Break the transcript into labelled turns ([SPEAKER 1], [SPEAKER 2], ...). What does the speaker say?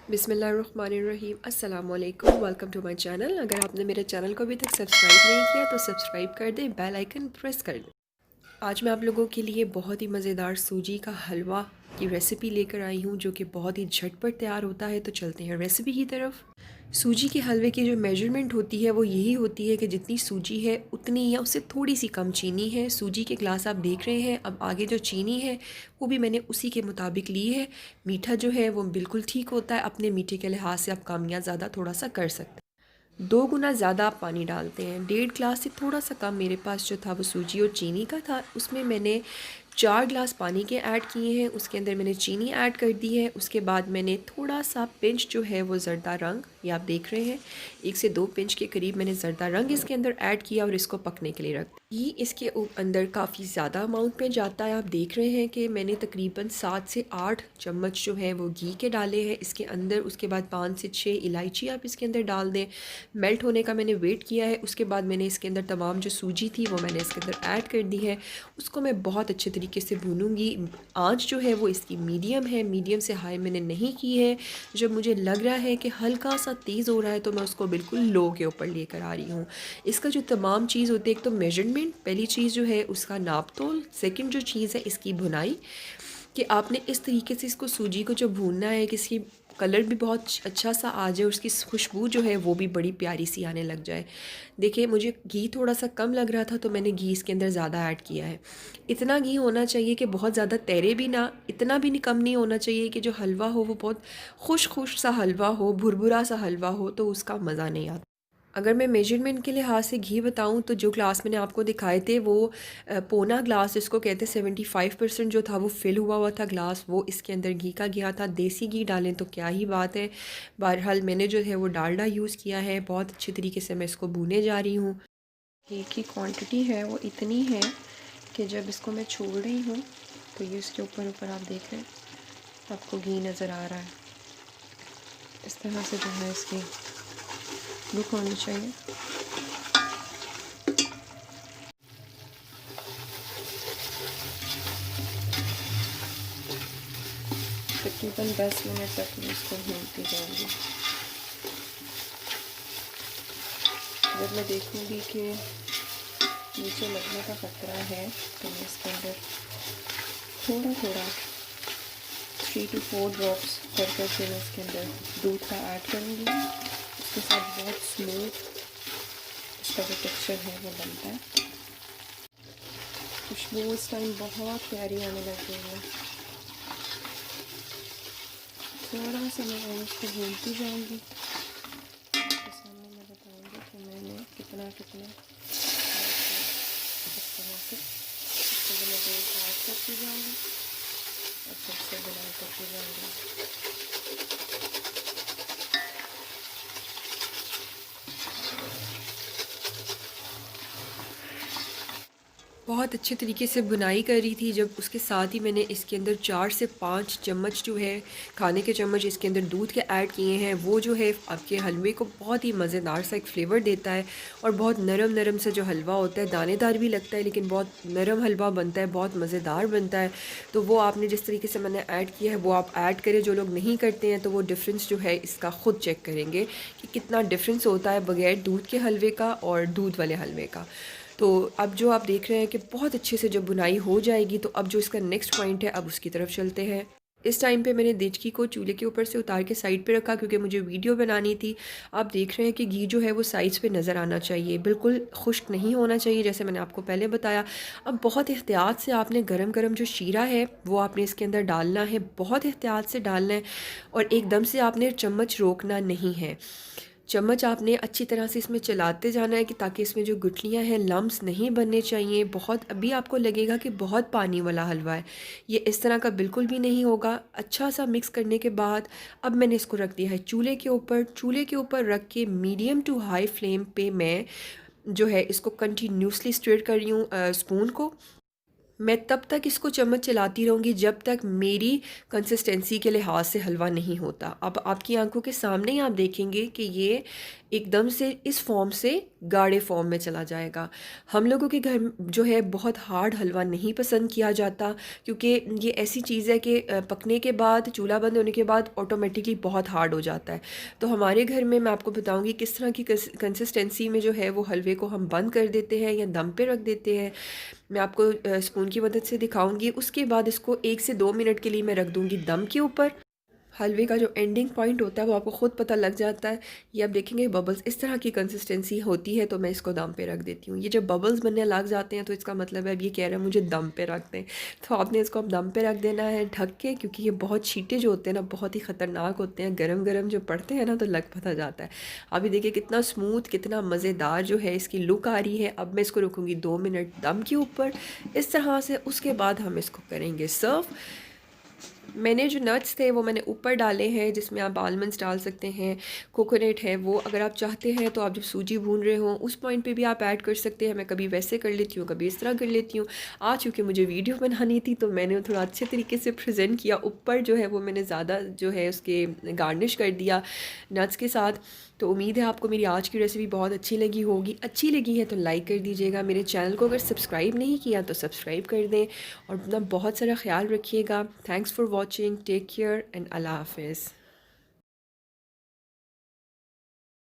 [SPEAKER 1] बिस्मिल्लाहिर्रहमानिर्रहीम अस्सलाम वालेकुम। Welcome to my channel. अगर आपने मेरे चैनल को अभी तक सब्सक्राइब नहीं किया तो सब्सक्राइब कर दें, बेल आइकन प्रेस कर दें। आज मैं आप लोगों के लिए बहुत ही मज़ेदार सूजी का हलवा की रेसिपी लेकर आई हूँ, जो कि बहुत ही झटपट तैयार होता है। तो चलते हैं रेसिपी की तरफ। सूजी के हलवे की जो मेजरमेंट होती है वो यही होती है कि जितनी सूजी है उतनी या उससे थोड़ी सी कम चीनी है। सूजी के ग्लास आप देख रहे हैं। अब आगे जो चीनी है वो भी मैंने उसी के मुताबिक ली है। मीठा जो है वो बिल्कुल ठीक होता है, अपने मीठे के लिहाज से आप कम या ज़्यादा थोड़ा सा कर सकते हैं। 2 गुना ज़्यादा आप पानी डालते हैं। 1.5 ग्लास से थोड़ा सा कम मेरे पास जो था वो सूजी और चीनी का था। उसमें मैंने 4 ग्लास पानी के ऐड किए हैं। उसके अंदर मैंने चीनी ऐड कर दी है। उसके बाद मैंने थोड़ा सा पिंच जो है वो ज़रदा रंग, ये आप देख रहे हैं, 1 से 2 पिंच के करीब मैंने ज़रदा रंग इसके अंदर ऐड किया और इसको पकने के लिए रख दिया। घी इसके अंदर काफ़ी ज़्यादा अमाउंट में जाता है। आप देख रहे हैं कि मैंने तकरीबन 7 से 8 चम्मच जो है वो घी के डाले हैं इसके अंदर। उसके बाद 5 से 6 इलायची आप इसके अंदर डाल दें। मेल्ट होने का मैंने वेट किया है। उसके बाद मैंने इसके अंदर तमाम जो सूजी थी वो मैंने इसके अंदर ऐड कर दी है। उसको मैं बहुत अच्छे तरीके से भूनूंगी। आंच जो है वो इसकी मीडियम है, मीडियम से हाई मैंने नहीं की है। जब मुझे लग रहा है कि हल्का सा तेज़ हो रहा है तो मैं उसको बिल्कुल लो के ऊपर लेकर आ रही हूँ। इसका जो तमाम चीज़ होती है, एक तो मेजरमेंट, पहली चीज़ जो है उसका नाप तोल, सेकंड जो चीज़ है इसकी भुनाई, कि आपने इस तरीके से इसको सूजी को जो भूनना है कि इसकी कलर भी बहुत अच्छा सा आ जाए, उसकी खुशबू जो है वो भी बड़ी प्यारी सी आने लग जाए। देखिए, मुझे घी थोड़ा सा कम लग रहा था तो मैंने घी इसके अंदर ज़्यादा ऐड किया है। इतना घी होना चाहिए कि बहुत ज़्यादा तैरे भी ना, इतना भी नहीं कम नहीं होना चाहिए कि जो हलवा हो वो बहुत खुश खुश सा हलवा हो, भुरभुरा सा हलवा हो, तो उसका मज़ा नहीं आता। अगर मैं मेजरमेंट के लिहाज से घी बताऊं तो जो ग्लास मैंने आपको दिखाए थे वो पौना ग्लास जिसको कहते हैं, 75% जो था वो फिल हुआ हुआ था ग्लास, वो इसके अंदर घी का गया था। देसी घी डालें तो क्या ही बात है। बहरहाल मैंने जो है वो डालडा यूज़ किया है। बहुत अच्छे तरीके से मैं इसको भूने जा रही हूँ। घी की क्वांटिटी है वो इतनी है कि जब इसको मैं छोड़ रही हूँ तो ये इसके ऊपर ऊपर आप देख रहे हैं, आपको घी नज़र आ रहा है। इस तरह से जो है इसकी लुक होनी चाहिए। तकरीबन 10 मिनट तक मैं इसको भूनती जाऊंगी। जब मैं देखूंगी कि नीचे लगने का खतरा है तो मैं इसके अंदर थोड़ा थोड़ा 3 to 4 ड्रॉप्स कर करके मैं इसके अंदर दूध का ऐड करूंगी। उसके साथ बहुत स्मूथ इसका जो टेक्सचर है वो बनता है। खुशबू इस टाइम बहुत प्यारी आने लग गई है। थोड़ा सा मैं इसको भूनती जाऊंगी। आपके सामने मैं बताऊंगी कि मैंने कितना कितना इस तरह से इसको मैं दूध ऐड करती जाऊंगी और फिर से बुनाई करती जाऊंगी। बहुत अच्छे तरीके से बुनाई कर रही थी जब उसके साथ ही मैंने इसके अंदर 4 से 5 चम्मच जो है, खाने के चम्मच इसके अंदर दूध के ऐड किए हैं। वो जो है आपके हलवे को बहुत ही मज़ेदार सा एक फ्लेवर देता है और बहुत नरम नरम सा जो हलवा होता है, दानेदार भी लगता है लेकिन बहुत नरम हलवा बनता है, बहुत मज़ेदार बनता है। तो वो आपने जिस तरीके से मैंने ऐड किया है वो आप ऐड करें। जो लोग नहीं करते हैं तो वो डिफरेंस जो है इसका ख़ुद चेक करेंगे कि कितना डिफरेंस होता है बग़ैर दूध के हलवे का और दूध वाले हलवे का। तो अब जो आप देख रहे हैं कि बहुत अच्छे से जब बुनाई हो जाएगी तो अब जो इसका नेक्स्ट पॉइंट है, अब उसकी तरफ चलते हैं। इस टाइम पे मैंने देचकी को चूल्हे के ऊपर से उतार के साइड पे रखा क्योंकि मुझे वीडियो बनानी थी। आप देख रहे हैं कि घी जो है वो साइड्स पे नज़र आना चाहिए, बिल्कुल खुश्क नहीं होना चाहिए, जैसे मैंने आपको पहले बताया। अब बहुत एहतियात से आपने गरम गरम जो शीरा है वो आपने इसके अंदर डालना है, बहुत एहतियात से डालना है और एकदम से आपने चम्मच रोकना नहीं है। चम्मच आपने अच्छी तरह से इसमें चलाते जाना है कि ताकि इसमें जो गुठलियाँ हैं, लम्स नहीं बनने चाहिए। बहुत अभी आपको लगेगा कि बहुत पानी वाला हलवा है, ये इस तरह का बिल्कुल भी नहीं होगा। अच्छा सा मिक्स करने के बाद अब मैंने इसको रख दिया है चूल्हे के ऊपर। चूल्हे के ऊपर रख के मीडियम टू हाई फ्लेम पे मैं जो है इसको कंटिन्यूसली स्टिर कर रही हूँ स्पून को। मैं तब तक इसको चम्मच चलाती रहूँगी जब तक मेरी कंसिस्टेंसी के लिहाज से हलवा नहीं होता। अब आपकी आंखों के सामने ही आप देखेंगे कि ये एकदम से इस फॉर्म से गाढ़े फॉर्म में चला जाएगा। हम लोगों के घर जो है बहुत हार्ड हलवा नहीं पसंद किया जाता, क्योंकि ये ऐसी चीज़ है कि पकने के बाद, चूल्हा बंद होने के बाद ऑटोमेटिकली बहुत हार्ड हो जाता है। तो हमारे घर में मैं आपको बताऊंगी किस तरह की कंसिस्टेंसी में जो है वो हलवे को हम बंद कर देते हैं या दम पे रख देते हैं। मैं आपको स्पून की मदद से दिखाऊंगी। उसके बाद इसको 1 से 2 मिनट के लिए मैं रख दूंगी दम के ऊपर। हलवे का जो एंडिंग पॉइंट होता है वो आपको ख़ुद पता लग जाता है। ये आप देखेंगे बबल्स इस तरह की कंसिस्टेंसी होती है, तो मैं इसको दम पे रख देती हूँ। ये जब बबल्स बनने लग जाते हैं तो इसका मतलब है अब ये कह रहा है मुझे दम पे रख दें। तो आपने इसको अब दम पे रख देना है ढक के, क्योंकि ये बहुत छींटे जो होते हैं ना बहुत ही ख़तरनाक होते हैं। गरम गरम जो पड़ते हैं ना तो लग पता जाता है। अभी देखिए कितना स्मूथ, कितना मज़ेदार जो है इसकी लुक आ रही है। अब मैं इसको रखूँगी 2 मिनट दम के ऊपर इस तरह से। उसके बाद हम इसको करेंगे सर्व। मैंने जो नट्स थे वो मैंने ऊपर डाले हैं, जिसमें आप आलमंड्स डाल सकते हैं, कोकोनट है वो अगर आप चाहते हैं तो आप जब सूजी भून रहे हो उस पॉइंट पे भी आप ऐड कर सकते हैं। मैं कभी वैसे कर लेती हूँ, कभी इस तरह कर लेती हूँ। आज चूँकि मुझे वीडियो बनानी थी तो मैंने थोड़ा अच्छे तरीके से प्रेजेंट किया। ऊपर जो है वो मैंने ज़्यादा जो है उसके गार्निश कर दिया नट्स के साथ। तो उम्मीद है आपको मेरी आज की रेसिपी बहुत अच्छी लगी होगी। अच्छी लगी है तो लाइक कर दीजिएगा। मेरे चैनल को अगर सब्सक्राइब नहीं किया तो सब्सक्राइब कर दें और अपना बहुत सारा ख्याल रखिएगा। Thanks for watching, take care and अल्लाह हाफिज़।